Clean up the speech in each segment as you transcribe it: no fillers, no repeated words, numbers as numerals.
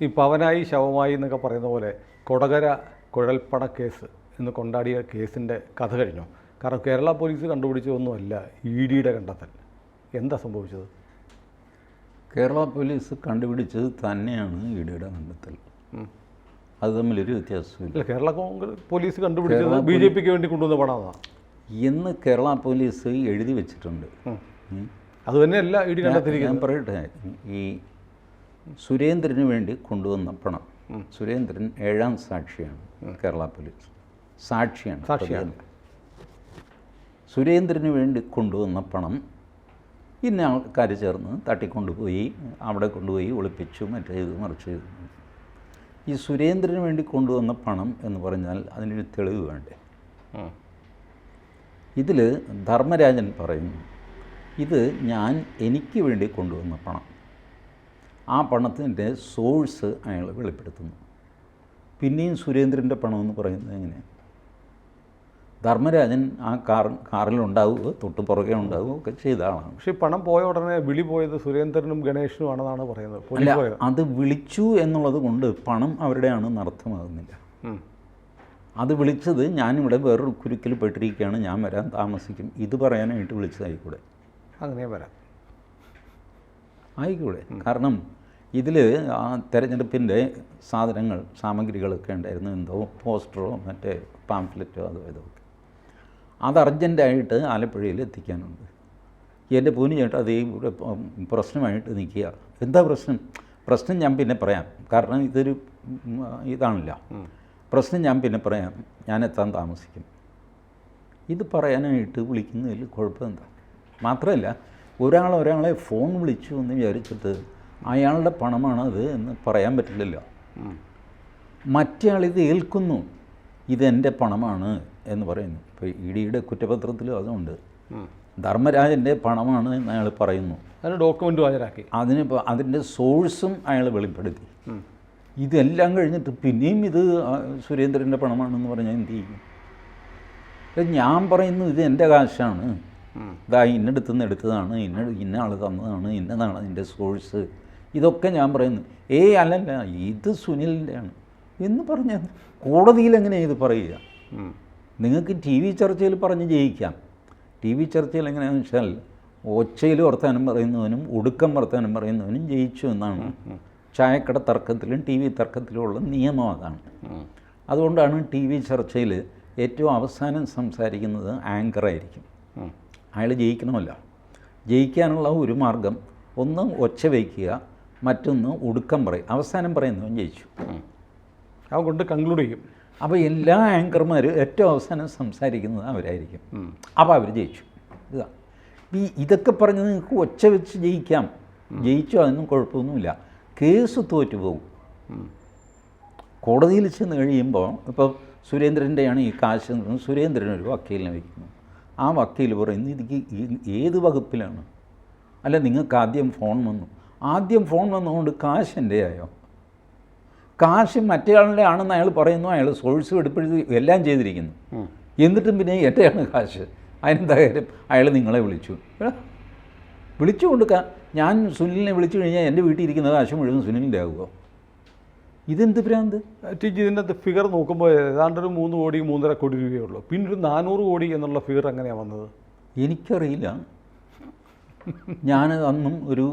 ഈ പവനായി ശവമായി എന്നൊക്കെ പറയുന്ന പോലെ കൊടകര കുഴൽപ്പണ കേസ് എന്ന് കൊണ്ടാടിയ കേസിൻ്റെ കഥ കഴിഞ്ഞു. കാരണം കേരള പോലീസ് കണ്ടുപിടിച്ചതൊന്നുമല്ല EDയുടെ കണ്ടെത്തൽ. എന്താ സംഭവിച്ചത്? കേരള പോലീസ് കണ്ടുപിടിച്ചത് തന്നെയാണ് EDയുടെ കണ്ടെത്തൽ. അത് തമ്മിലൊരു വ്യത്യാസമില്ല. കേരള പോലീസ് കണ്ടുപിടിച്ചത് BJPക്ക് വേണ്ടി കൊണ്ടുവന്ന പണമാണ് എന്ന് കേരള പോലീസ് എഴുതി വെച്ചിട്ടുണ്ട്. അത് തന്നെയല്ല ED കണ്ടെത്തിയിരിക്കുന്നത്. ഞാൻ പറയട്ടെ, ഈ സുരേന്ദ്രന് വേണ്ടി കൊണ്ടുവന്ന പണം, സുരേന്ദ്രൻ 7ാം സാക്ഷിയാണ്. കേരള പോലീസ് സാക്ഷിയാണ്. സുരേന്ദ്രന് വേണ്ടി കൊണ്ടുവന്ന പണം ഇന്ന ആൾക്കാർ ചേർന്ന് തട്ടിക്കൊണ്ടുപോയി അവിടെ കൊണ്ടുപോയി ഒളിപ്പിച്ചു, മറ്റേത് മറിച്ച്. ഈ സുരേന്ദ്രന് വേണ്ടി കൊണ്ടുവന്ന പണം എന്ന് പറഞ്ഞാൽ അതിനൊരു തെളിവ് വേണ്ടേ? ഇതിൽ ധർമ്മരാജൻ പറയുന്നു, ഇത് എനിക്ക് വേണ്ടി കൊണ്ടുവന്ന പണം. ആ പണത്തിൻ്റെ സോഴ്സ് അയാൾ വെളിപ്പെടുത്തുന്നു. പിന്നെയും സുരേന്ദ്രൻ്റെ പണമെന്ന് പറയുന്നത് എങ്ങനെ? ധർമ്മരാജൻ ആ കാറിലുണ്ടാവുകയോ തൊട്ട് പുറകെ ഉണ്ടാവുകയോ ഒക്കെ ചെയ്ത ആളാണ്. പക്ഷേ പണം പോയ ഉടനെ വിളി പോയത് സുരേന്ദ്രനും ഗണേഷനും ആണെന്നാണ് പറയുന്നത്. അല്ല, അത് വിളിച്ചു എന്നുള്ളത് കൊണ്ട് പണം അവരുടെയാണെന്ന് അർത്ഥമാകുന്നില്ല. അത് വിളിച്ചത് ഞാനിവിടെ വേറൊരു കുരുക്കിൽ പെട്ടിരിക്കുകയാണ്, ഞാൻ വരാൻ താമസിക്കും, ഇത് പറയാനായിട്ട് വിളിച്ചതായിക്കൂടെ? അങ്ങനെ വരാം, ആയിക്കൂടെ? കാരണം ഇതിൽ ആ തെരഞ്ഞെടുപ്പിൻ്റെ സാമഗ്രികളൊക്കെ ഉണ്ടായിരുന്നു. എന്തോ പോസ്റ്ററോ മറ്റേ പാംഫ്ലെറ്റോ അതോ ഇതൊക്കെ. അത് അർജൻറ്റായിട്ട് ആലപ്പുഴയിൽ എത്തിക്കാനുണ്ട്. എൻ്റെ പൂനി ചേട്ടാ അത് പ്രശ്നമായിട്ട് നിൽക്കുക. എന്താ പ്രശ്നം ഞാൻ പിന്നെ പറയാം, കാരണം ഇതൊരു ഇതാണല്ലോ. പ്രശ്നം ഞാൻ പിന്നെ പറയാം, ഞാൻ എത്താൻ താമസിക്കും. ഇത് പറയാനായിട്ട് വിളിക്കുന്നതിൽ കുഴപ്പമെന്താ? മാത്രമല്ല, ഒരാളെ ഫോൺ വിളിച്ചു എന്ന് വിചാരിച്ചിട്ട് അയാളുടെ പണമാണത് എന്ന് പറയാൻ പറ്റില്ലല്ലോ. മറ്റേ ആളിത് ഏൽക്കുന്നു, ഇതെൻ്റെ പണമാണ് എന്ന് പറയുന്നു. ഇപ്പോൾ EDയുടെ കുറ്റപത്രത്തിലും അതുകൊണ്ട് ധർമ്മരാജൻ്റെ പണമാണ് എന്ന് അയാൾ പറയുന്നു. അതിന് ഡോക്യുമെൻ്റ് ഹാജരാക്കി. അതിൻ്റെ സോഴ്സും അയാൾ വെളിപ്പെടുത്തി. ഇതെല്ലാം കഴിഞ്ഞിട്ട് പിന്നെയും ഇത് സുരേന്ദ്രൻ്റെ പണമാണെന്ന് പറഞ്ഞാൽ എന്ത് ചെയ്യും? ഞാൻ പറയുന്നു ഇത് എൻ്റെ കാശാണ്, ഇതാ ഇന്നടുത്തുനിന്ന് എടുത്തതാണ്, ഇന്ന ആൾ തന്നതാണ്, ഇന്നതാണ് അതിൻ്റെ സോഴ്സ്, ഇതൊക്കെ ഞാൻ പറയുന്നു. അല്ലല്ല, ഇത് സുനിലിൻ്റെയാണ് എന്ന് പറഞ്ഞാൽ കോടതിയിൽ എങ്ങനെയാണ് ഇത് പറയുക? നിങ്ങൾക്ക് TV ചർച്ചയിൽ പറഞ്ഞ് ജയിക്കാം. TV ചർച്ചയിൽ എങ്ങനെയാണെന്ന് വെച്ചാൽ ഒച്ചയിൽ വർത്താനം പറയുന്നവനും ഒടുക്കം വർത്താനം പറയുന്നവനും ജയിച്ചു എന്നാണ് ചായക്കട തർക്കത്തിലും TV തർക്കത്തിലുമുള്ള നിയമം. അതാണ്. അതുകൊണ്ടാണ് TV ചർച്ചയിൽ ഏറ്റവും അവസാനം സംസാരിക്കുന്നത് ആങ്കറായിരിക്കും. അയാൾ ജയിക്കണമല്ല. ജയിക്കാനുള്ള ഒരു മാർഗം, ഒന്ന് ഒച്ച വയ്ക്കുക, മറ്റൊന്ന് ഒടുക്കം പറയും. അവസാനം പറയുന്നവൻ ജയിച്ചു. അതുകൊണ്ട് കൺക്ലൂഡ് ചെയ്യും. അപ്പോൾ എല്ലാ ആങ്കർമാരും ഏറ്റവും അവസാനം സംസാരിക്കുന്നത് അവരായിരിക്കും. അപ്പോൾ അവർ ജയിച്ചു. ഇതൊക്കെ പറഞ്ഞ് നിങ്ങൾക്ക് ഒച്ച വെച്ച് ജയിക്കാം. ജയിച്ചു, അതൊന്നും കുഴപ്പമൊന്നുമില്ല. കേസ് തോറ്റുപോകും. കോടതിയിൽ ചെന്ന് കഴിയുമ്പോൾ ഇപ്പോൾ സുരേന്ദ്രൻ്റെയാണ് ഈ കാശ്. സുരേന്ദ്രനൊരു വക്കീലിനെ വയ്ക്കുന്നു. ആ വക്കീൽ പറയുന്നു ഇതിക്ക് ഏത് വകുപ്പിലാണ്? അല്ല, നിങ്ങൾക്ക് ആദ്യം ഫോൺ വന്നുകൊണ്ട് കാശ് എൻ്റെ ആയോ? കാശ് മറ്റേയാളുടെ ആണെന്ന് അയാൾ പറയുന്നു. അയാൾ സോഴ്സ് എടുപ്പെടുത്തി എല്ലാം ചെയ്തിരിക്കുന്നു. എന്നിട്ടും പിന്നെ എൻ്റെയാണ് കാശ്. അതിനെന്താ കാര്യം? അയാൾ നിങ്ങളെ വിളിച്ചു കൊടുക്കാം. ഞാൻ സുനിലിനെ വിളിച്ചു കഴിഞ്ഞാൽ എൻ്റെ വീട്ടിൽ ഇരിക്കുന്ന കാശ് മുഴുവൻ സുനിലിൻ്റെ ആകുമോ? ഇതെന്ത് ഭ്രാന്ത്? ഇതിൻ്റെ ഫിഗർ നോക്കുമ്പോൾ ഏതാണ്ടൊരു 3 കോടി 3.5 കോടി രൂപയേ ഉള്ളൂ. പിന്നെ ഒരു 400 കോടി എന്നുള്ള ഫിഗർ എങ്ങനെയാണ് വന്നത്? എനിക്കറിയില്ല. ഞാൻ അന്നും ഒരു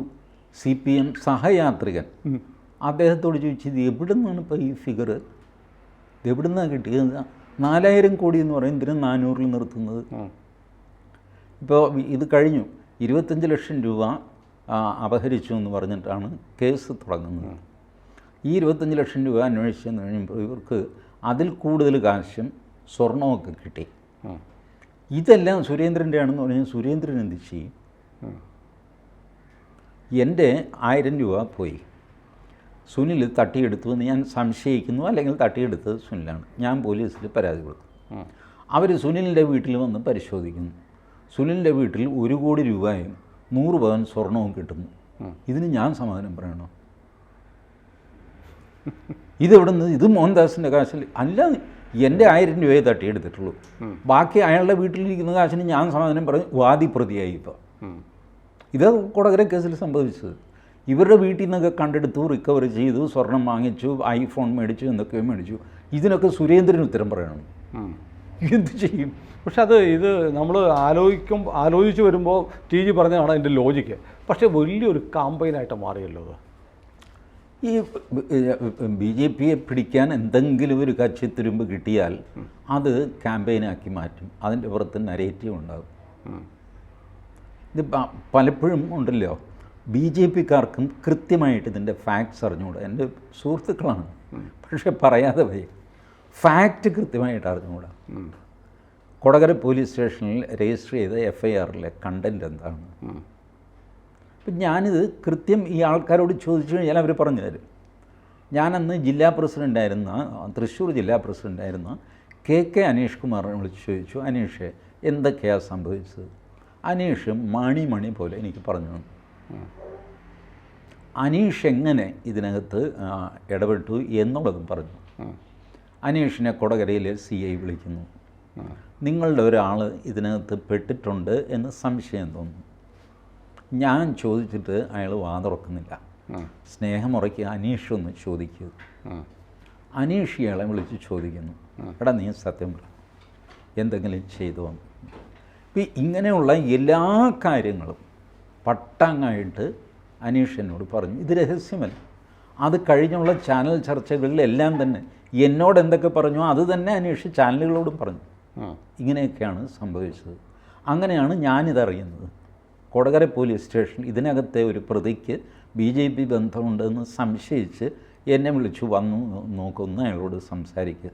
CPM സഹയാത്രികൻ അദ്ദേഹത്തോട് ചോദിച്ചത് എവിടെ നിന്നാണ് ഇപ്പോൾ ഈ ഫിഗർ, ഇത് എവിടെ നിന്നാണ് കിട്ടിയത്? 4000 കോടി എന്ന് പറയുന്നതിന് 400-ൽ നിർത്തുന്നത്. ഇപ്പോൾ ഇത് കഴിഞ്ഞു. 25 ലക്ഷം രൂപ അപഹരിച്ചു എന്ന് പറഞ്ഞിട്ടാണ് കേസ് തുടങ്ങുന്നത്. ഈ 25 ലക്ഷം രൂപ അന്വേഷിച്ചെന്ന് കഴിയുമ്പോൾ ഇവർക്ക് അതിൽ കൂടുതൽ കാശും സ്വർണമൊക്കെ കിട്ടി. ഇതെല്ലാം സുരേന്ദ്രൻ്റെ ആണെന്ന് പറഞ്ഞാൽ സുരേന്ദ്രൻ എന്ത് ചെയ്യും? എൻ്റെ 1000 രൂപ പോയി, സുനിൽ തട്ടിയെടുത്തു എന്ന് ഞാൻ സംശയിക്കുന്നു, അല്ലെങ്കിൽ തട്ടിയെടുത്തത് സുനിലാണ്. ഞാൻ പോലീസിൽ പരാതി കൊടുത്തു. അവർ സുനിലിൻ്റെ വീട്ടിൽ വന്ന് പരിശോധിക്കുന്നു. സുനിലിൻ്റെ വീട്ടിൽ 1 കോടി രൂപയും 100 പവൻ സ്വർണവും കിട്ടുന്നു. ഇതിന് ഞാൻ സമാധാനം പറയണോ? ഇതെവിടെ നിന്ന്? ഇത് മോഹൻദാസിൻ്റെ കാശിൽ അല്ല, എൻ്റെ 1000 രൂപയെ തട്ടിയെടുത്തിട്ടുള്ളൂ. ബാക്കി അയാളുടെ വീട്ടിലിരിക്കുന്ന കാശിന് ഞാൻ സമാധാനം പറഞ്ഞ് വാദിപ്രതിയായി. ഇപ്പോൾ ഇത് കൊടകര കേസിൽ സംഭവിച്ചത്. ഇവരുടെ വീട്ടിൽ നിന്നൊക്കെ കണ്ടെടുത്തു, റിക്കവർ ചെയ്തു, സ്വർണം വാങ്ങിച്ചു, ഐഫോൺ മേടിച്ചു, എന്തൊക്കെയോ മേടിച്ചു. ഇതിനൊക്കെ സുരേന്ദ്രൻ ഉത്തരം പറയണം. എന്ത് ചെയ്യും? പക്ഷെ ഇത് നമ്മൾ ആലോചിച്ച് വരുമ്പോൾ ടി ജി പറഞ്ഞതാണ് അതിൻ്റെ ലോജിക്ക്. പക്ഷേ വലിയൊരു കാമ്പയിനായിട്ട് മാറിയല്ലോ അത്. ഈ BJPയെ പിടിക്കാൻ എന്തെങ്കിലും ഒരു കച്ചിത്തുരുമ്പ് കിട്ടിയാൽ അത് ക്യാമ്പയിനാക്കി മാറ്റും. അതിൻ്റെ പുറത്ത് നരേറ്റീവ് ഉണ്ടാകും. ഇത് പലപ്പോഴും ഉണ്ടല്ലോ, BJPക്കാർക്കും കൃത്യമായിട്ട് ഇതിൻ്റെ ഫാക്ട്സ് അറിഞ്ഞുകൂടാ. എൻ്റെ സുഹൃത്തുക്കളാണ്, പക്ഷെ പറയാതെ പോയി ഫാക്റ്റ് കൃത്യമായിട്ട് അറിഞ്ഞുകൂടാ. കൊടകര പോലീസ് സ്റ്റേഷനിൽ രജിസ്റ്റർ ചെയ്ത FIRലെ കണ്ടൻറ്റ് എന്താണ്? അപ്പം ഞാനിത് കൃത്യം ഈ ആൾക്കാരോട് ചോദിച്ചു കഴിഞ്ഞാൽ അവർ പറഞ്ഞു തരും. ഞാനന്ന് ജില്ലാ പ്രസിഡൻ്റായിരുന്ന, തൃശ്ശൂർ ജില്ലാ പ്രസിഡൻ്റായിരുന്ന KK അനീഷ് കുമാറിനെ വിളിച്ച് ചോദിച്ചു, അനീഷ് എന്തൊക്കെയാണ് സംഭവിച്ചത്? അനീഷ് മണി പോലെ എനിക്ക് പറഞ്ഞു തന്നു. അനീഷ് എങ്ങനെ ഇതിനകത്ത് ഇടപെട്ടു എന്നുള്ളതും പറഞ്ഞു. അനീഷിനെ കൊടകരയിലെ CI വിളിക്കുന്നു. നിങ്ങളുടെ ഒരാൾ ഇതിനകത്ത് പെട്ടിട്ടുണ്ട് എന്ന് സംശയം തോന്നുന്നു. ഞാൻ ചോദിച്ചിട്ട് അയാൾ വാതുറക്കുന്നില്ല. സ്നേഹമുറയ്ക്ക് അനീഷ് ഒന്ന് ചോദിക്കുക. അനീഷ് ഇയാളെ വിളിച്ച് ചോദിക്കുന്നു, എടാ നീ സത്യം പറ, എന്തെങ്കിലും ചെയ്തു വന്നു? ഇപ്പം ഇങ്ങനെയുള്ള എല്ലാ കാര്യങ്ങളും പട്ടാങ്ങായിട്ട് അനീഷ് എന്നോട് പറഞ്ഞു. ഇത് രഹസ്യമല്ല. അത് കഴിഞ്ഞുള്ള ചാനൽ ചർച്ചകളിലെല്ലാം തന്നെ എന്നോട് എന്തൊക്കെ പറഞ്ഞോ അത് തന്നെ അനീഷ് ചാനലുകളോടും പറഞ്ഞു. ഇങ്ങനെയൊക്കെയാണ് സംഭവിച്ചത്. അങ്ങനെയാണ് ഞാനിതറിയുന്നത്. കൊടകര പോലീസ് സ്റ്റേഷൻ ഇതിനകത്തെ ഒരു പ്രതിക്ക് BJP ബന്ധമുണ്ടെന്ന് സംശയിച്ച് എന്നെ വിളിച്ചു, വന്നു നോക്കുന്നു, അയാളോട് സംസാരിക്കുക,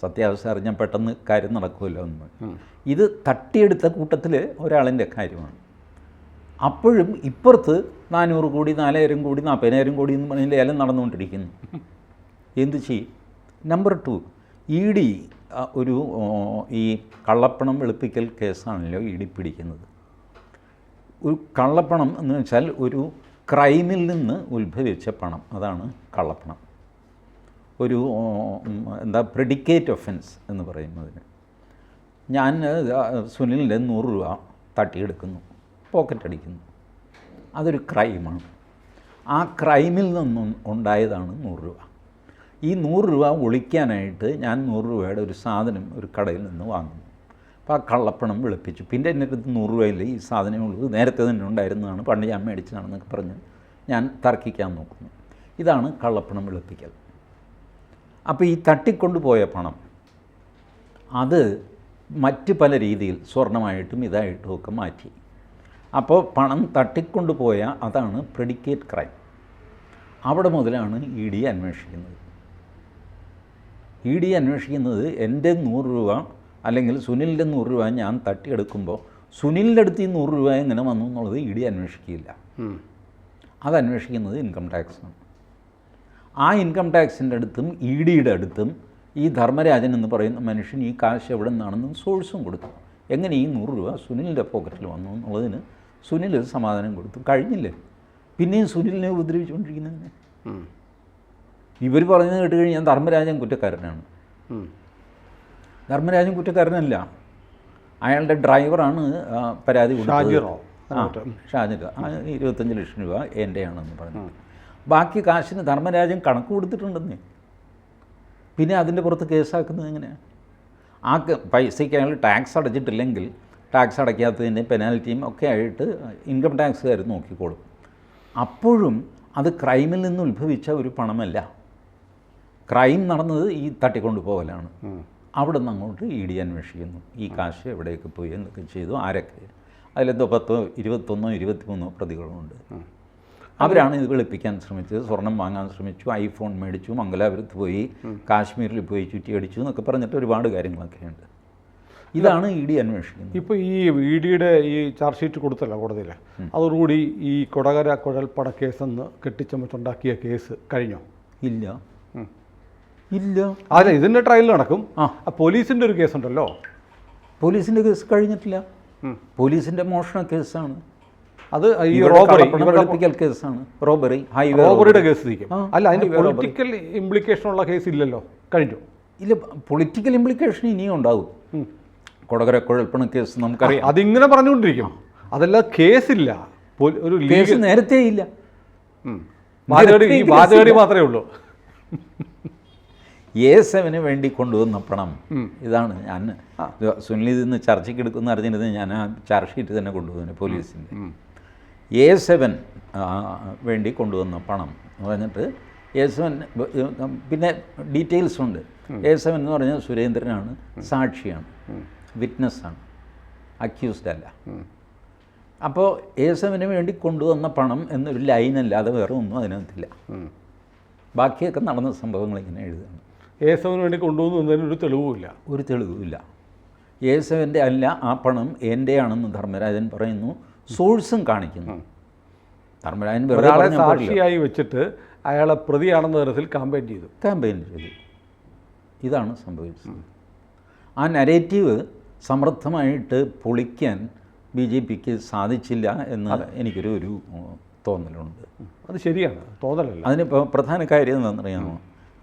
സത്യാവസ്ഥ അറിഞ്ഞാൽ പെട്ടെന്ന് കാര്യം നടക്കുമല്ലോ എന്ന്. ഇത് തട്ടിയെടുത്ത കൂട്ടത്തിൽ ഒരാളിൻ്റെ കാര്യമാണ്. അപ്പോഴും ഇപ്പുറത്ത് 400 കോടി, 4000 കോടി, 40,000 കോടി എന്ന് പറഞ്ഞ ലേലം നടന്നുകൊണ്ടിരിക്കുന്നു. എന്തു ചെയ്യും? നമ്പർ 2, ED ഒരു ഈ കള്ളപ്പണം വെളുപ്പിക്കൽ കേസാണല്ലോ ED പിടിക്കുന്നത്. ഒരു കള്ളപ്പണം എന്ന് വെച്ചാൽ ഒരു ക്രൈമിൽ നിന്ന് ഉത്ഭവിച്ച പണം, അതാണ് കള്ളപ്പണം. ഒരു പ്രെഡിക്കേറ്റ് ഒഫൻസ് എന്ന് പറയുന്നതിന്. ഞാൻ സുനിലിൻ്റെ 100 രൂപ തട്ടിയെടുക്കുന്നു, പോക്കറ്റ് അടിക്കുന്നു. അതൊരു ക്രൈമാണ്. ആ ക്രൈമിൽ നിന്നും ഉണ്ടായതാണ് 100 രൂപ. ഈ 100 രൂപ ഒളിക്കാനായിട്ട് ഞാൻ 100 രൂപയുടെ ഒരു സാധനം ഒരു കടയിൽ നിന്ന് വാങ്ങുന്നു. അപ്പോൾ ആ കള്ളപ്പണം വെളുപ്പിച്ചു. പിന്നെ എൻ്റെ അടുത്ത് 100 രൂപയിൽ ഈ സാധനമുള്ളത് നേരത്തെ തന്നെ ഉണ്ടായിരുന്നതാണ്, പണ്ട് ഞാൻ മേടിച്ചതാണെന്നൊക്കെ പറഞ്ഞ് ഞാൻ തർക്കിക്കാൻ നോക്കുന്നു. ഇതാണ് കള്ളപ്പണം വെളുപ്പിക്കൽ. അപ്പോൾ ഈ തട്ടിക്കൊണ്ടുപോയ പണം അത് മറ്റ് പല രീതിയിൽ സ്വർണ്ണമായിട്ടും ഇതായിട്ടും ഒക്കെ മാറ്റി. അപ്പോൾ പണം തട്ടിക്കൊണ്ടുപോയ അതാണ് പ്രെഡിക്കേറ്റ് ക്രൈം. അവിടെ മുതലാണ് ED അന്വേഷിക്കുന്നത്. ED അന്വേഷിക്കുന്നത് എൻ്റെ 100 രൂപ അല്ലെങ്കിൽ സുനിലിൻ്റെ 100 രൂപ ഞാൻ തട്ടിയെടുക്കുമ്പോൾ സുനിലിൻ്റെ അടുത്ത് ഈ 100 രൂപ എങ്ങനെ വന്നു എന്നുള്ളത് ED അന്വേഷിക്കില്ല. അത് അന്വേഷിക്കുന്നത് ഇൻകം ടാക്സാണ്. ആ ഇൻകം ടാക്സിൻ്റെ അടുത്തും EDയുടെ അടുത്തും ഈ ധർമ്മരാജൻ എന്ന് പറയുന്ന മനുഷ്യൻ ഈ കാശ് എവിടെ നിന്നാണെന്നും സോഴ്സും കൊടുത്തു. എങ്ങനെ ഈ 100 രൂപ സുനിലിൻ്റെ പോക്കറ്റിൽ വന്നു എന്നുള്ളതിന് സുനിൽ സമാധാനം കൊടുത്തു. കഴിഞ്ഞില്ലേ? പിന്നെയും സുനിലിനെ ഉപദ്രവിച്ചുകൊണ്ടിരിക്കുന്നതിന് ഇവർ പറഞ്ഞത് കേട്ട് കഴിഞ്ഞാൽ ധർമ്മരാജൻ കുറ്റക്കാരനാണ്. ധർമ്മരാജൻ കുറ്റക്കാരനല്ല, അയാളുടെ ഡ്രൈവറാണ് പരാതി കൊടുത്തത്. ഷാജിറ 25 ലക്ഷം രൂപ എൻ്റെയാണെന്ന് പറഞ്ഞു. ബാക്കി കാശിന് ധർമ്മരാജൻ കണക്ക് കൊടുത്തിട്ടുണ്ടെന്നേ. പിന്നെ അതിൻ്റെ പുറത്ത് കേസാക്കുന്നത് എങ്ങനെയാണ്? ആ പൈസയ്ക്ക് അയാൾ ടാക്സ് അടച്ചിട്ടില്ലെങ്കിൽ ടാക്സ് അടയ്ക്കാത്തതിൻ്റെ പെനാൽറ്റിയും ഒക്കെ ആയിട്ട് ഇൻകം ടാക്സുകാർ നോക്കിക്കോളും. അപ്പോഴും അത് ക്രൈമിൽ നിന്ന് ഉത്ഭവിച്ച ഒരു പണമല്ല. ക്രൈം നടന്നത് ഈ തട്ടിക്കൊണ്ടുപോകലാണ്. അവിടെ നിന്ന് അങ്ങോട്ട് ED അന്വേഷിക്കുന്നു, ഈ കാശ് എവിടെയൊക്കെ പോയി, എന്തൊക്കെ ചെയ്തു, ആരൊക്കെ. അതിലെന്തോ 10, 21, 23 പ്രതികളുണ്ട്. അവരാണ് ഇത് വെളുപ്പിക്കാൻ ശ്രമിച്ചത്. സ്വർണം വാങ്ങാൻ ശ്രമിച്ചു, ഐഫോൺ മേടിച്ചു, മംഗലാപുരത്ത് പോയി, കാശ്മീരിൽ പോയി ചുറ്റിയടിച്ചു എന്നൊക്കെ പറഞ്ഞിട്ട് ഒരുപാട് കാര്യങ്ങളൊക്കെയുണ്ട്. ഇതാണ് ED അന്വേഷിക്കുന്നത്. ഇപ്പോൾ ഈ EDയുടെ ഈ ചാർജ് ഷീറ്റ് കൊടുത്തല്ലോ കോടതിയിൽ, അതോടുകൂടി ഈ കൊടകര കുഴൽപ്പണ കേസെന്ന് കെട്ടിച്ചമച്ചുണ്ടാക്കിയ കേസ് കഴിഞ്ഞോ? ഇല്ല ഇല്ല. അല്ല, ഇതിൻ്റെ ട്രയൽ നടക്കും. പോലീസിൻ്റെ ഒരു കേസുണ്ടല്ലോ. പോലീസിൻ്റെ കേസ് കഴിഞ്ഞിട്ടില്ല. പോലീസിൻ്റെ മോഷണ കേസാണ് അത്. ഈ റോബറി കേസാണ്. റോബറിയുടെ കേസ് ഇരിക്കും. അല്ല, അതിൻ്റെ പൊളിറ്റിക്കൽ ഇംപ്ലിക്കേഷൻ ഉള്ള കേസ് ഇല്ലല്ലോ, കഴിഞ്ഞു. ഇല്ല, പൊളിറ്റിക്കൽ ഇംപ്ലിക്കേഷൻ ഇനിയും ഉണ്ടാവും. കൊടകര കുഴൽപ്പണ കേസ് നമുക്കറിയാം. അതിങ്ങനെ പറഞ്ഞുകൊണ്ടിരിക്കും. അതല്ല, കേസില്ല. ഒരു കേസ് നേരത്തെ ഇല്ല. ഈ വാചകടി മാത്രമേ ഉള്ളൂ. A7 വേണ്ടി കൊണ്ടുവന്ന പണം ഇതാണ്. ഞാൻ സുനിൽ ഇതിന്ന് ചർച്ചയ്ക്ക് എടുക്കുന്ന അറിഞ്ഞിരുന്നത് ഞാൻ ആ ചാർജ് ഷീറ്റ് തന്നെ കൊണ്ടുപോകുന്നത് പോലീസിൻ്റെ. A7 വേണ്ടി കൊണ്ടുവന്ന പണം എന്ന് പറഞ്ഞിട്ട് A7 പിന്നെ ഡീറ്റെയിൽസ് ഉണ്ട്. A7 എന്ന് പറഞ്ഞാൽ സുരേന്ദ്രനാണ്, സാക്ഷിയാണ്, വിറ്റ്നസ്സാണ്, അക്യൂസ്ഡ് അല്ല. അപ്പോൾ A7 വേണ്ടി കൊണ്ടുവന്ന പണം എന്നൊരു ലൈനല്ലാതെ വേറെ ഒന്നും അതിനകത്തില്ല. ബാക്കിയൊക്കെ നടന്ന സംഭവങ്ങൾ ഇങ്ങനെ എഴുതുന്നു. A7 വേണ്ടി കൊണ്ടുവന്നു എന്നതിനൊരു തെളിവുമില്ല. ഒരു തെളിവുമില്ല. A7 അല്ല, ആ പണം എൻ്റെയാണെന്ന് ധർമ്മരാജൻ പറയുന്നു, സോഴ്സും കാണിക്കുന്നു. ധർമ്മരാജൻ ഒരാളെ സാക്ഷിയായി വെച്ചിട്ട് അയാളെ പ്രതിയാണെന്ന തരത്തിൽ ക്യാമ്പയിൻ ചെയ്തു. ഇതാണ് സംഭവിച്ചത്. ആ നരേറ്റീവ് സമർത്ഥമായിട്ട് പൊളിക്കാൻ BJPക്ക് സാധിച്ചില്ല എന്ന് എനിക്കൊരു തോന്നലുണ്ട്. അത് ശരിയാണ്, തോന്നലല്ല. അതിനിപ്പോൾ പ്രധാന കാര്യം എന്താണെന്നറിയാമോ?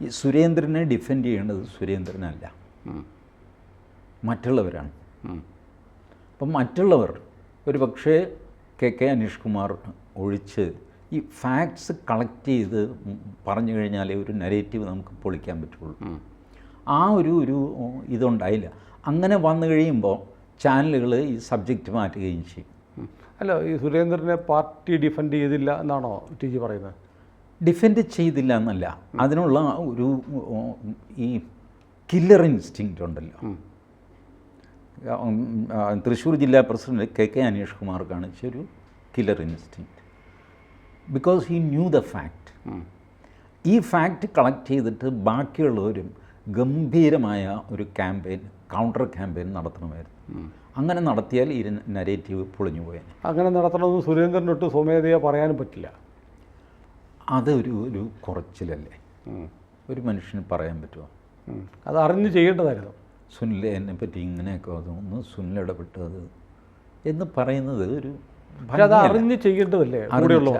ഈ സുരേന്ദ്രനെ ഡിഫെൻഡ് ചെയ്യേണ്ടത് സുരേന്ദ്രനല്ല, മറ്റുള്ളവരാണ്. അപ്പം മറ്റുള്ളവർ ഒരു പക്ഷേ കെ അനീഷ് കുമാർ ഒഴിച്ച് ഈ ഫാക്ട്സ് കളക്ട് ചെയ്ത് പറഞ്ഞു കഴിഞ്ഞാലേ ഒരു നരേറ്റീവ് നമുക്ക് പൊളിക്കാൻ പറ്റുള്ളൂ. ആ ഒരു ഇതുണ്ടായില്ല. അങ്ങനെ വന്നു കഴിയുമ്പോൾ ചാനലുകൾ ഈ സബ്ജക്റ്റ് മാറ്റുകയും ചെയ്യും. അല്ല, ഈ സുരേന്ദ്രനെ പാർട്ടി ഡിഫെൻഡ് ചെയ്തില്ല എന്നാണോ TG പറയുന്നത്? ഡിഫെൻഡ് ചെയ്തില്ല എന്നല്ല, അതിനുള്ള ഈ കില്ലർ ഇൻസ്റ്റിങ്ക്റ്റ് ഉണ്ടല്ലോ. തൃശ്ശൂർ ജില്ലാ പ്രസിഡന്റ് കെ അനീഷ് കുമാർ കാണിച്ചൊരു killer instinct. Because he knew the fact. ഈ ഫാക്റ്റ് കളക്ട് ചെയ്തിട്ട് ബാക്കിയുള്ളവരും ഗംഭീരമായ ഒരു ക്യാമ്പയിൻ, കൗണ്ടർ ക്യാമ്പയിൻ നടത്തണമായിരുന്നു. അങ്ങനെ നടത്തിയാൽ ഈ നരേറ്റീവ് പൊളിഞ്ഞു പോയാൽ. അങ്ങനെ നടത്തണമെന്ന് സുരേന്ദ്രനൊട്ട് സ്വമേധയാ പറയാനും പറ്റില്ല. അതൊരു കുറച്ചിലല്ലേ ഒരു മനുഷ്യന് പറയാൻ പറ്റുമോ? അത് അറിഞ്ഞ് ചെയ്യേണ്ടതായിരുന്നു. സുനിൽ എന്നെ പറ്റി ഇങ്ങനെയൊക്കെ തോന്നുന്നു, സുനിൽ ഇടപെട്ടത് എന്ന് പറയുന്നത് ഒരു അറിഞ്ഞ് ചെയ്യേണ്ടതല്ലേ?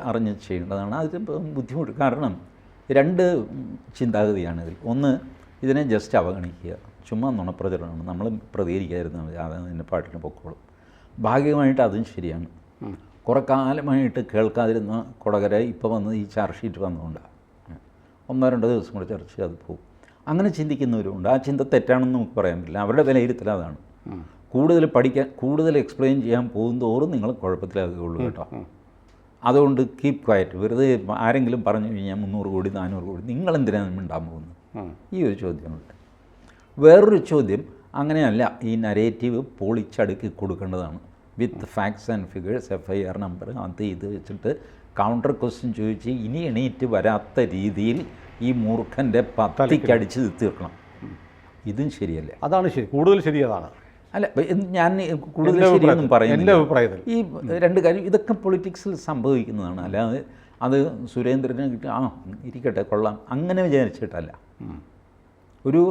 അറിഞ്ഞ് ചെയ്യേണ്ടതാണ്. അതിപ്പോൾ ബുദ്ധിമുട്ട്. കാരണം രണ്ട് ചിന്താഗതിയാണ് ഇതിൽ. ഒന്ന്, ഇതിനെ ജസ്റ്റ് അവഗണിക്കുക, ചുമ്മാ നുണപ്രചരണമാണ്, നമ്മൾ പ്രതികരിക്കാതിരുന്നാൽ മതി, അതിൻ്റെ പാട്ടിന് പൊക്കോളും. ഭാഗികമായിട്ട് അതും ശരിയാണ്. കുറേ കാലമായിട്ട് കേൾക്കാതിരുന്ന കൊടകര ഇപ്പോൾ വന്ന് ഈ ചാർജ് ഷീറ്റ് വന്നുകൊണ്ടാണ്. 1-2 ദിവസം കൂടെ ചർച്ച ചെയ്ത് പോകും. അങ്ങനെ ചിന്തിക്കുന്നവരുണ്ട്. ആ ചിന്ത തെറ്റാണെന്ന് നമുക്ക് പറയാൻ പറ്റില്ല. അവരുടെ വിലയിരുത്തൽ അതാണ്. കൂടുതൽ പഠിക്കാൻ, കൂടുതൽ എക്സ്പ്ലെയിൻ ചെയ്യാൻ പോകുന്തോറും നിങ്ങൾ കുഴപ്പത്തിലാകുകയുള്ളൂ കേട്ടോ. അതുകൊണ്ട് കീപ് ക്വയറ്റ്. വെറുതെ ആരെങ്കിലും പറഞ്ഞു കഴിഞ്ഞാൽ 300 കോടി 400 കോടി നിങ്ങളെന്തിനാണ് മിണ്ടാൻ പോകുന്നത്? ഈ ഒരു ചോദ്യമുണ്ട്. വേറൊരു ചോദ്യം, അങ്ങനെയല്ല, ഈ നരേറ്റീവ് പൊളിച്ചടുക്കി കൊടുക്കേണ്ടതാണ്. വിത്ത് facts and figures, FIR number, അത് ഇത് വെച്ചിട്ട് കൗണ്ടർ ക്വസ്റ്റ്യൻ ചോദിച്ച് ഇനി എണീറ്റ് വരാത്ത രീതിയിൽ ഈ മൂർഖൻ്റെ പത്തിക്കടിച്ച് തീർക്കണം. ഇതും ശരിയല്ലേ? അതാണ് ശരി, കൂടുതൽ ശരി അതാണ്. അല്ല, ഞാൻ കൂടുതൽ ശരിയൊന്നും പറയുന്നില്ല. ഈ രണ്ട് കാര്യം ഇതൊക്കെ പൊളിറ്റിക്സിൽ സംഭവിക്കുന്നതാണ്. അല്ലാതെ അത് സുരേന്ദ്രന് ഇരിക്കട്ടെ കൊള്ളാം അങ്ങനെ വിചാരിച്ചിട്ടല്ല. ഒരു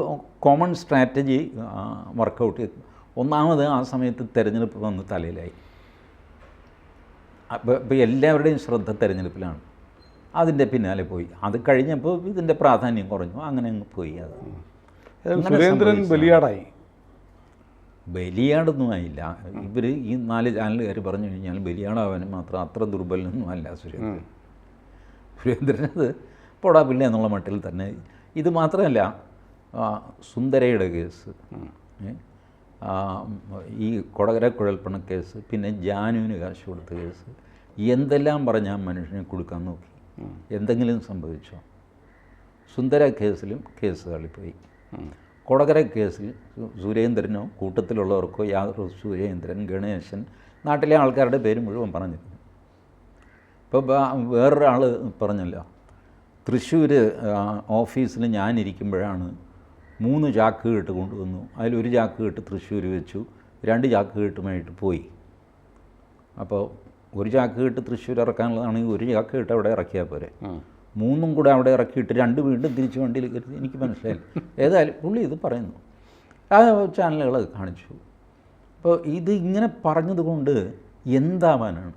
കോമൺ സ്ട്രാറ്റജി വർക്കൗട്ട്. ഒന്നാമത് ആ സമയത്ത് തെരഞ്ഞെടുപ്പ് വന്ന് തലയിലായി. അപ്പോൾ എല്ലാവരുടെയും ശ്രദ്ധ തെരഞ്ഞെടുപ്പിലാണ്. അതിൻ്റെ പിന്നാലെ പോയി. അത് കഴിഞ്ഞപ്പോൾ ഇതിൻ്റെ പ്രാധാന്യം കുറഞ്ഞു, അങ്ങനെ അങ്ങ് പോയി. അത് സുരേന്ദ്രൻ ബലിയാടായി. ബലിയാടൊന്നും ആയില്ല. ഇവർ ഈ 4 ചാനലുകാർ പറഞ്ഞു കഴിഞ്ഞാൽ ബലിയാടാവാനും മാത്രം അത്ര ദുർബലനൊന്നും അല്ല സുരേന്ദ്രൻ. സുരേന്ദ്രനത് പൊടാപ്പില്ല എന്നുള്ള മട്ടിൽ തന്നെ. ഇത് മാത്രമല്ല, സുന്ദരയുടെ കേസ്, ഈ കൊടകര കുഴൽപ്പണ കേസ്, പിന്നെ ജാനുവിന് കാശ് കൊടുത്ത കേസ്, എന്തെല്ലാം പറഞ്ഞാൽ മനുഷ്യനെ കൊടുക്കാൻ നോക്കി. എന്തെങ്കിലും സംഭവിച്ചോ? സുന്ദര കേസിലും കേസ് തള്ളിപ്പോയി. കൊടകര കേസിൽ സുരേന്ദ്രനോ കൂട്ടത്തിലുള്ളവർക്കോ യാതൊരു, സുരേന്ദ്രൻ, ഗണേശൻ, നാട്ടിലെ ആൾക്കാരുടെ പേര് മുഴുവൻ പറഞ്ഞിരുന്നു. ഇപ്പോൾ വേറൊരാൾ പറഞ്ഞല്ലോ, തൃശ്ശൂർ ഓഫീസിൽ ഞാനിരിക്കുമ്പോഴാണ് 3 ചാക്ക് കെട്ട് കൊണ്ടുവന്നു. അതിലൊരു ചാക്ക് കെട്ട് തൃശ്ശൂർ വെച്ചു, 2 ചാക്ക് കെട്ടുമായിട്ട് പോയി. അപ്പോൾ ഒരു ചാക്ക് കെട്ട് തൃശ്ശൂർ ഇറക്കാനുള്ളതാണെങ്കിൽ ഒരു ചാക്ക് കെട്ട് അവിടെ ഇറക്കിയാൽ പോരെ. 3 കൂടെ അവിടെ ഇറക്കിയിട്ട് 2 വീണ്ടും തിരിച്ച് വണ്ടിയിൽ കയറ്റി. എനിക്ക് മനസ്സിലായില്ല. ഏതായാലും പുള്ളി ഇത് പറയുന്നു, ആ ചാനലുകൾ കാണിച്ചു. അപ്പോൾ ഇത് ഇങ്ങനെ പറഞ്ഞതുകൊണ്ട് എന്താവാനാണ്?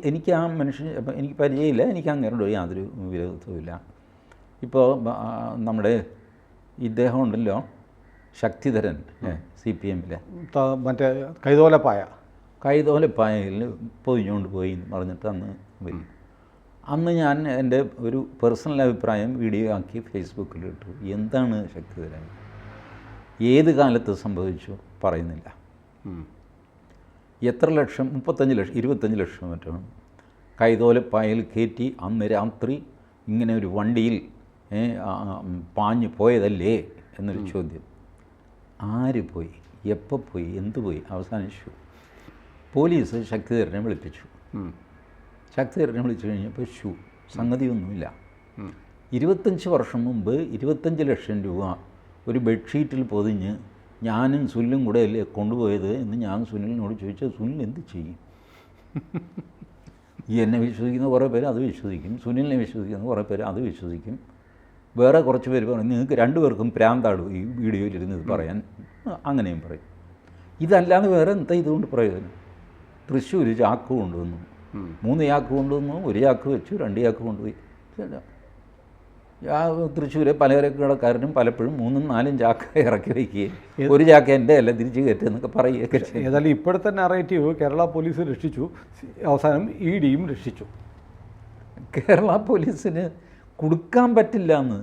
എനിക്ക് ആ മനുഷ്യൻ എനിക്ക് പരിചയമില്ല, എനിക്ക് അങ്ങനോട് യാതൊരു വിരോധവുമില്ല. ഇപ്പോൾ നമ്മുടെ ഇദ്ദേഹം ഉണ്ടല്ലോ, ശക്തിധരൻ, CPM-ലെ മറ്റേ കൈതോലപ്പായയിൽ പൊതിഞ്ഞുകൊണ്ട് പോയി എന്ന് പറഞ്ഞിട്ട് അന്ന് വരും. അന്ന് ഞാൻ എൻ്റെ ഒരു പേഴ്സണൽ അഭിപ്രായം വീഡിയോ ആക്കി ഫേസ്ബുക്കിൽ ഇട്ടു. എന്താണ് ശക്തിധരൻ, ഏത് കാലത്ത് സംഭവിച്ചു പറയുന്നില്ല. എത്ര ലക്ഷം, 35 ലക്ഷം 25 ലക്ഷം മറ്റാണ് കൈതോലപ്പായൽ കയറ്റി അന്ന് രാത്രി ഇങ്ങനെ ഒരു വണ്ടിയിൽ പാഞ്ഞു പോയതല്ലേ എന്നൊരു ചോദ്യം. ആര് പോയി, എപ്പോൾ പോയി, എന്ത് പോയി? അവസാനിച്ചു. പോലീസ് ശക്തിധരനെ വിളിപ്പിച്ചു. ശക്തിധരനെ വിളിച്ചു കഴിഞ്ഞപ്പോൾ സംഗതിയൊന്നുമില്ല. 25 വർഷം മുമ്പ് 25 ലക്ഷം രൂപ ഒരു ബെഡ്ഷീറ്റിൽ പൊതിഞ്ഞ് ഞാനും സുനിലും കൂടെ അല്ലേ കൊണ്ടുപോയത് എന്ന് ഞാൻ സുനിലിനോട് ചോദിച്ചാൽ സുനിൽ എന്ത് ചെയ്യും? എന്നെ വിശ്വസിക്കുന്ന കുറേ പേര് അത് വിശ്വസിക്കും, സുനിലിനെ വിശ്വസിക്കുന്ന കുറേ പേര് അത് വിശ്വസിക്കും, വേറെ കുറച്ച് പേര് പറയും നിങ്ങൾക്ക് രണ്ടുപേർക്കും പ്രാന്താടും ഈ വീഡിയോയിലിരുന്ന് ഇത് പറയാൻ, അങ്ങനെയും പറയും. ഇതല്ലാതെ വേറെ എന്താ ഇതുകൊണ്ട് പ്രയോജനം? തൃശ്ശൂർ ചാക്ക് കൊണ്ടുവന്നു, 3 ചാക്ക് കൊണ്ടുവന്നു, 1 ചാക്ക് വെച്ചു, 2 ചാക്ക് കൊണ്ടുപോയി. തൃശ്ശൂരെ പലചരക്കടക്കാരനും പലപ്പോഴും 3-4 ചാക്ക ഇറക്കി വയ്ക്കുകയും 1 ചാക്ക എൻ്റെ അല്ല തിരിച്ച് കയറ്റുന്നൊക്കെ പറയുകയൊക്കെ ചെയ്യും. ഏതായാലും ഇപ്പോഴത്തെ നറേറ്റീവ് കേരള പോലീസ് രക്ഷിച്ചു, അവസാനം EDയും രക്ഷിച്ചു. കേരള പോലീസിന് കൊടുക്കാൻ പറ്റില്ല എന്ന്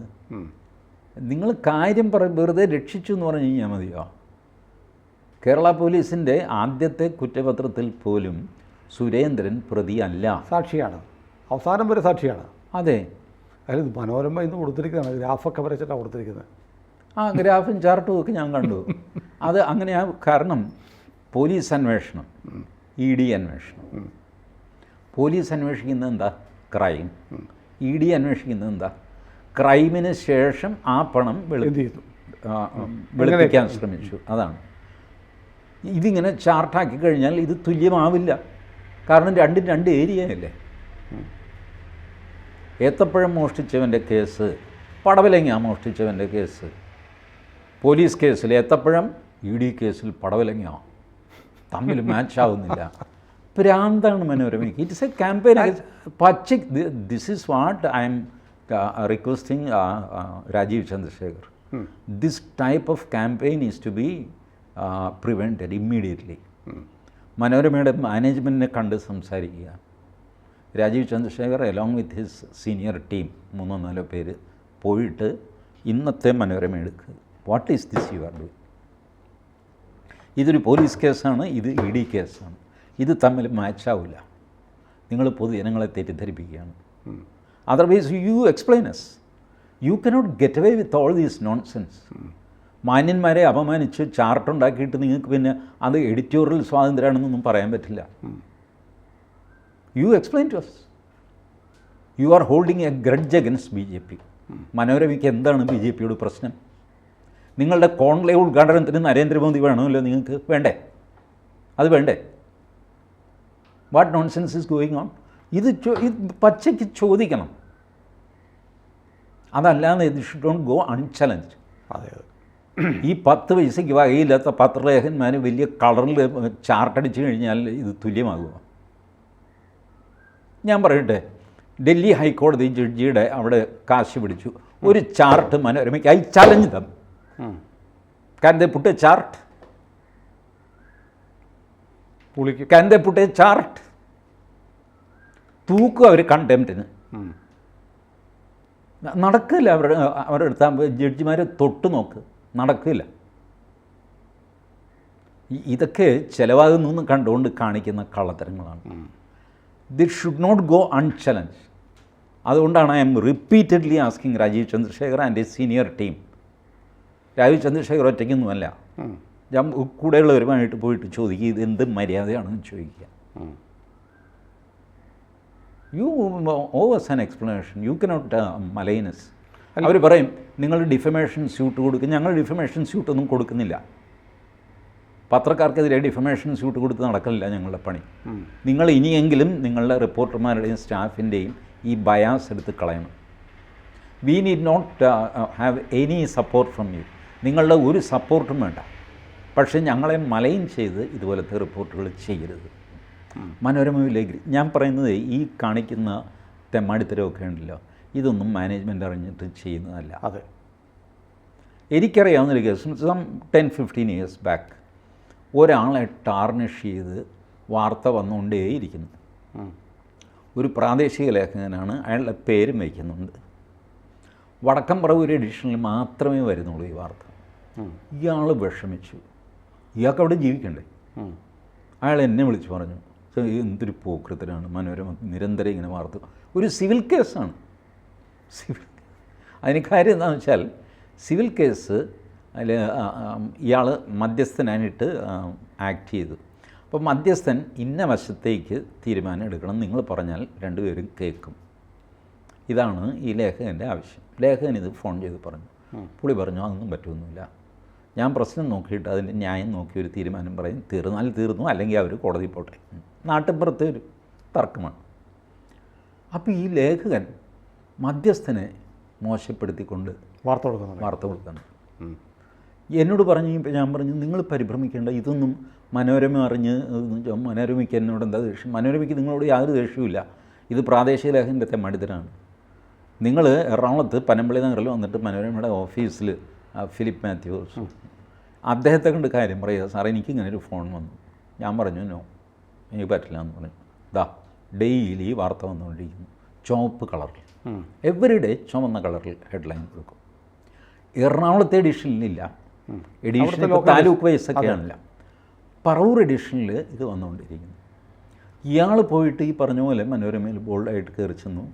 നിങ്ങൾ കാര്യം വെറുതെ രക്ഷിച്ചു എന്ന് പറഞ്ഞു കഴിഞ്ഞാൽ മതിയോ? കേരള പോലീസിൻ്റെ ആദ്യത്തെ കുറ്റപത്രത്തിൽ പോലും സുരേന്ദ്രൻ പ്രതിയല്ല, സാക്ഷിയാണ്, അവസാനം വരെ സാക്ഷിയാണ്. അതെ, അതായത് മനോരമ ഇന്ന് കൊടുത്തിരിക്കുന്നതാണ്, ഗ്രാഫൊക്കെ വരച്ചിട്ടാണ് കൊടുത്തിരിക്കുന്നത്. ആ ഗ്രാഫും ചാർട്ടും ഒക്കെ ഞാൻ കണ്ടു. അത് അങ്ങനെയാ. കാരണം പോലീസ് അന്വേഷണം, ED അന്വേഷണം. പോലീസ് അന്വേഷിക്കുന്നത് എന്താ? ക്രൈം. ED അന്വേഷിക്കുന്നത് എന്താ? ക്രൈമിന് ശേഷം ആ പണം വെളുപ്പിക്കാൻ ശ്രമിച്ചു. അതാണ്. ഇതിങ്ങനെ ചാർട്ടാക്കി കഴിഞ്ഞാൽ ഇത് തുല്യമാവില്ല. കാരണം രണ്ടും 2 ഏരിയയല്ലേ. ഏത്തപ്പഴം മോഷ്ടിച്ചവൻ്റെ കേസ്, പടവലങ്ങ മോഷ്ടിച്ചവൻ്റെ കേസ്, പോലീസ് കേസിൽ ഏത്തപ്പഴം, ED കേസിൽ പടവലങ്ങ, തമ്മിൽ മാച്ച് ആവുന്നില്ല. പ്രാന്താണ് മനോരമയ്ക്ക്. It's a campaign. This is what I am requesting Rajeev Chandrasekhar. This type of campaign is to be prevented immediately. മനോരമയുടെ മാനേജ്മെൻറ്റിനെ കണ്ട് സംസാരിക്കുക. Rajeev Chandrasekhar along with his senior team 3-4 പേര് പോയിട്ട് ഇന്നത്തെ മനോരമ എടുക്കുക. What is this you are doing? ഇതൊരു പോലീസ് കേസാണ്, ഇത് ED കേസാണ്. ഇത് തമ്മിൽ മാച്ചാവില്ല. നിങ്ങൾ പൊതുജനങ്ങളെ തെറ്റിദ്ധരിപ്പിക്കുകയാണ്. Otherwise you explain us. You cannot get away with all these nonsense. മാന്യന്മാരെ അപമാനിച്ച് ചാർട്ടുണ്ടാക്കിയിട്ട് നിങ്ങൾക്ക് പിന്നെ അത് എഡിറ്റോറിയൽ സ്വാതന്ത്ര്യമാണെന്നൊന്നും പറയാൻ പറ്റില്ല. You explain to us. You are holding a grudge against BJP. മനോരമയ്ക്ക് എന്താണ് BJPയോട് പ്രശ്നം? നിങ്ങളുടെ കോൺക്ലേവ് ഉദ്ഘാടനത്തിന് നരേന്ദ്രമോദി വേണമല്ലോ നിങ്ങൾക്ക്? വേണ്ടേ? അത് വേണ്ടേ? What nonsense is going on? ഇത് പച്ചയ്ക്ക് ചോദിക്കണം. അതല്ലാതെ ഇത് ഷുഡ് ഡോണ്ട് ഗോ അൺചലഞ്ച്ഡ്. അതെ, ഈ 10 പൈസയ്ക്ക് വകയില്ലാത്ത പത്രലേഖന്മാർ വലിയ കളറിൽ ചാർട്ടടിച്ച് കഴിഞ്ഞാൽ ഇത് തുല്യമാകുമോ? ഞാൻ പറയട്ടെ, ഡൽഹി ഹൈക്കോടതി ജഡ്ജിയുടെ അവിടെ കാശ് പിടിച്ചു ഒരു ചാർട്ട് മനോരമയ്ക്ക്. I challenge them. Can they put a chart? Can they put a chart? തൂക്കും അവർ കണ്ടംപ്റ്റിന്. നടക്കില്ല. അവരുടെ അടുത്ത് ജഡ്ജിമാരെ തൊട്ട് നോക്ക്, നടക്കില്ല. ഇതൊക്കെ ചിലവാകുന്നു കണ്ടുകൊണ്ട് കാണിക്കുന്ന കള്ളത്തരങ്ങളാണ്. This should not go unchallenged. അതുകൊണ്ടാണ് I am repeatedly asking Rajeev Chandrasekhar and a senior team. Rajeev Chandrasekhar ഒറ്റയ്ക്കൊന്നുമല്ല, ഞാൻ കൂടെയുള്ളവരുമായിട്ട് പോയിട്ട് ചോദിക്കുക, ഇത് എന്ത് മര്യാദയാണെന്ന് ചോദിക്കുക. You owes an explanation. You cannot malign us. അവർ പറയും നിങ്ങൾ ഡിഫമേഷൻ സ്യൂട്ട് കൊടുക്കും. ഞങ്ങൾ ഡിഫമേഷൻ സ്യൂട്ടൊന്നും കൊടുക്കുന്നില്ല. പത്രക്കാർക്കെതിരെ ഡിഫമേഷൻ സ്യൂട്ട് കൊടുത്ത് നടക്കില്ല ഞങ്ങളുടെ പണി. നിങ്ങൾ ഇനിയെങ്കിലും നിങ്ങളുടെ റിപ്പോർട്ടർമാരുടെയും സ്റ്റാഫിൻ്റെയും ഈ ബയാസ് എടുത്ത് കളയണം. We need not have any support from you. നിങ്ങളുടെ ഒരു സപ്പോർട്ടും വേണ്ട. പക്ഷേ ഞങ്ങളെ മലൈൻ ചെയ്ത് ഇതുപോലത്തെ റിപ്പോർട്ടുകൾ ചെയ്യരുത്. മനോരമയിലേക്ക് ഞാൻ പറയുന്നത് ഈ കാണിക്കുന്ന തെമ്മാടിത്തരമൊക്കെ ഉണ്ടല്ലോ, ഇതൊന്നും മാനേജ്മെൻറ്റ് അറിഞ്ഞിട്ട് ചെയ്യുന്നതല്ല. അതെ, എനിക്കറിയാവുന്നൊരു കേസ് 10-15 ഇയേഴ്സ് ബാക്ക് ഒരാളെ ടാർണിഷ് ചെയ്ത് വാർത്ത വന്നുകൊണ്ടേയിരിക്കുന്നു. ഒരു പ്രാദേശിക ലേഖകനാണ്, അയാളുടെ പേരും വയ്ക്കുന്നുണ്ട്. വടക്കംപറവൂർ എഡിഷനിൽ മാത്രമേ വരുന്നുള്ളൂ ഈ വാർത്ത. ഇയാൾ വിഷമിച്ചു, ഇയാൾക്ക് അവിടെ ജീവിക്കണ്ടേ. അയാൾ എന്നെ വിളിച്ച് പറഞ്ഞു, എന്തൊരു പോക്കൃത്തരാണ് മനോരമ നിരന്തരം ഇങ്ങനെ വാർത്ത. ഒരു സിവിൽ കേസാണ്. അതിന് കാര്യം എന്താണെന്ന് വെച്ചാൽ സിവിൽ കേസ് അതിൽ ഇയാൾ മധ്യസ്ഥനായിട്ട് ആക്ട് ചെയ്തു. അപ്പോൾ മധ്യസ്ഥൻ ഇന്ന വശത്തേക്ക് തീരുമാനം എടുക്കണം, നിങ്ങൾ പറഞ്ഞാൽ രണ്ടുപേരും കേൾക്കും. ഇതാണ് ഈ ലേഖകൻ്റെ ആവശ്യം. ലേഖകൻ ഇത് ഫോൺ ചെയ്ത് പറഞ്ഞു. പുള്ളി പറഞ്ഞു അതൊന്നും പറ്റുമൊന്നുമില്ല, ഞാൻ പ്രശ്നം നോക്കിയിട്ട് അതിൻ്റെ ന്യായം നോക്കി ഒരു തീരുമാനം പറയും, തീർന്നാൽ തീർന്നു, അല്ലെങ്കിൽ അവർ കോടതി പോട്ടെ. നാട്ടിൻപുറത്തെ ഒരു തർക്കമാണ്. അപ്പോൾ ഈ ലേഖകൻ മധ്യസ്ഥനെ മോശപ്പെടുത്തിക്കൊണ്ട് വാർത്ത കൊടുക്കുന്നു. എന്നോട് പറഞ്ഞു. ഇപ്പം ഞാൻ പറഞ്ഞു, നിങ്ങൾ പരിഭ്രമിക്കേണ്ട, ഇതൊന്നും മനോരമ അറിഞ്ഞ്, മനോരമയ്ക്ക് എന്നോട് എന്താ ദേഷ്യം? മനോരമയ്ക്ക് നിങ്ങളോട് യാതൊരു ദേഷ്യവുമില്ല. ഇത് പ്രാദേശിക ലേഖകൻ്റെ തെമ്മടിത്തരാണ്. നിങ്ങൾ എറണാകുളത്ത് പനമ്പള്ളി നഗറിൽ വന്നിട്ട് മനോരമയുടെ ഓഫീസിൽ ഫിലിപ്പ് മാത്യൂസ് അദ്ദേഹത്തെ കണ്ട് കാര്യം പറയുക, സാറേ എനിക്കിങ്ങനെ ഒരു ഫോൺ വന്നു. ഞാൻ പറഞ്ഞു നോ, എനിക്ക് പറ്റില്ല എന്ന് പറഞ്ഞു. ഡെയിലി വാർത്ത വന്നുകൊണ്ടിരിക്കുന്നു ചുവപ്പ് കളറിൽ, എവറി ഡേ ചുവന്ന കളറിൽ ഹെഡ്ലൈൻ കൊടുക്കും. എറണാകുളത്തെ എഡിഷനിലില്ല, എഡിഷനിൽ താലൂക്ക് വൈസൊക്കെയാണില്ല, പറവൂർ എഡിഷനിൽ ഇത് വന്നുകൊണ്ടിരിക്കുന്നു. ഇയാൾ പോയിട്ട് ഈ പറഞ്ഞ പോലെ മനോരമയിൽ ബോൾഡായിട്ട് കയറി ചെന്നു.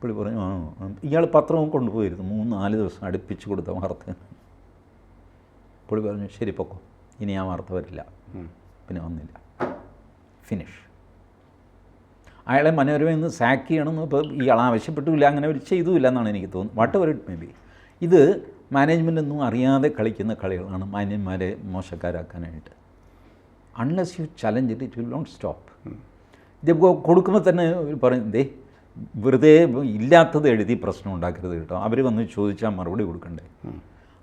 പുള്ളി പറഞ്ഞു ഇയാൾ പത്രവും കൊണ്ടുപോയിരുന്നു, 3-4 ദിവസം അടുപ്പിച്ച് കൊടുത്ത വാർത്ത. പുള്ളി പറഞ്ഞു ശരി പൊക്കോ, ഇനി ആ വാർത്ത വരില്ല. പിന്നെ വന്നില്ല, ഫിനിഷ്. അയാളെ മനോരമയിൽ നിന്ന് സാക്ക് ചെയ്യണമെന്ന് ഇപ്പോൾ ഇയാൾ ആവശ്യപ്പെട്ടില്ല, അങ്ങനെ ഒരു ചെയ്തുമില്ല എന്നാണ് എനിക്ക് തോന്നുന്നത്. Whatever it may be. ഇത് മാനേജ്മെൻറ്റൊന്നും അറിയാതെ കളിക്കുന്ന കളികളാണ് മാന്യന്മാരെ മോശക്കാരാക്കാനായിട്ട്. Unless you challenge it will not stop. ഇത് കൊടുക്കുമ്പോൾ തന്നെ പറയും ദേ വെറുതെ ഇല്ലാത്തത് എഴുതി പ്രശ്നം ഉണ്ടാക്കരുത് കേട്ടോ, അവർ വന്ന് ചോദിച്ചാൽ മറുപടി കൊടുക്കണ്ടേ.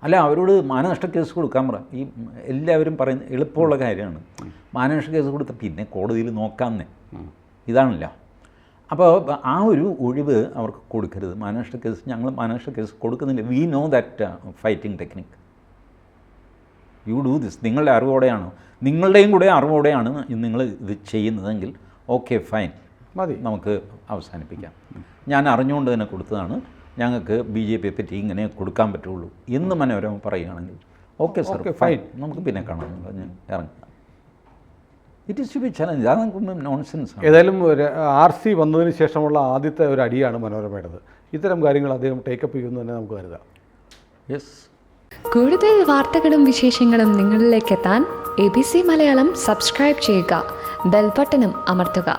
അല്ല, അവരോട് മാനനഷ്ട കേസ് കൊടുക്കാൻ പറ. ഈ എല്ലാവരും പറയുന്ന എളുപ്പമുള്ള കാര്യമാണ്. മാനനഷ്ട കേസ് കൊടുത്ത പിന്നെ കോടതിയിൽ നോക്കാമെന്നേ, ഇതാണല്ല. അപ്പോൾ ആ ഒരു ഒഴിവ് അവർക്ക് കൊടുക്കരുത്. മാനനഷ്ട കേസ് ഞങ്ങൾ മാനനഷ്ട കേസ് കൊടുക്കുന്നില്ല. We know that fighting technique. You do this. നിങ്ങളുടെ അറിവോടെയാണോ, നിങ്ങളുടെയും കൂടെ അറിവോടെയാണ് നിങ്ങൾ ഇത് ചെയ്യുന്നതെങ്കിൽ ഓക്കെ ഫൈൻ, മതി, നമുക്ക് അവസാനിപ്പിക്കാം. ഞാൻ അറിഞ്ഞുകൊണ്ട് തന്നെ കൊടുത്തതാണ്, ഞങ്ങൾക്ക് BJP പറ്റി ഇങ്ങനെ കൊടുക്കാൻ പറ്റുള്ളൂ എന്ന് മനോരമ പറയുകയാണെങ്കിൽ ഓക്കെ സാർ ഫൈൻ, നമുക്ക് പിന്നെ കാണാം പറഞ്ഞ് ഇറങ്ങാം. It is to be challenge. അത് നോൺസെൻസ്. ഏതായാലും RC വന്നതിന് ശേഷമുള്ള ആദ്യത്തെ ഒരു അടിയാണ് മനോരമയുടേത്. ഇത്തരം കാര്യങ്ങൾ അദ്ദേഹം ടേക്കപ്പ് ചെയ്യുമെന്ന് തന്നെ നമുക്ക് കരുതാം. യെസ്. കൂടുതൽ വാർത്തകളും വിശേഷങ്ങളും നിങ്ങളിലേക്ക് എത്താൻ ABC മലയാളം സബ്സ്ക്രൈബ് ചെയ്യുക, ബെൽ ബട്ടണും അമർത്തുക.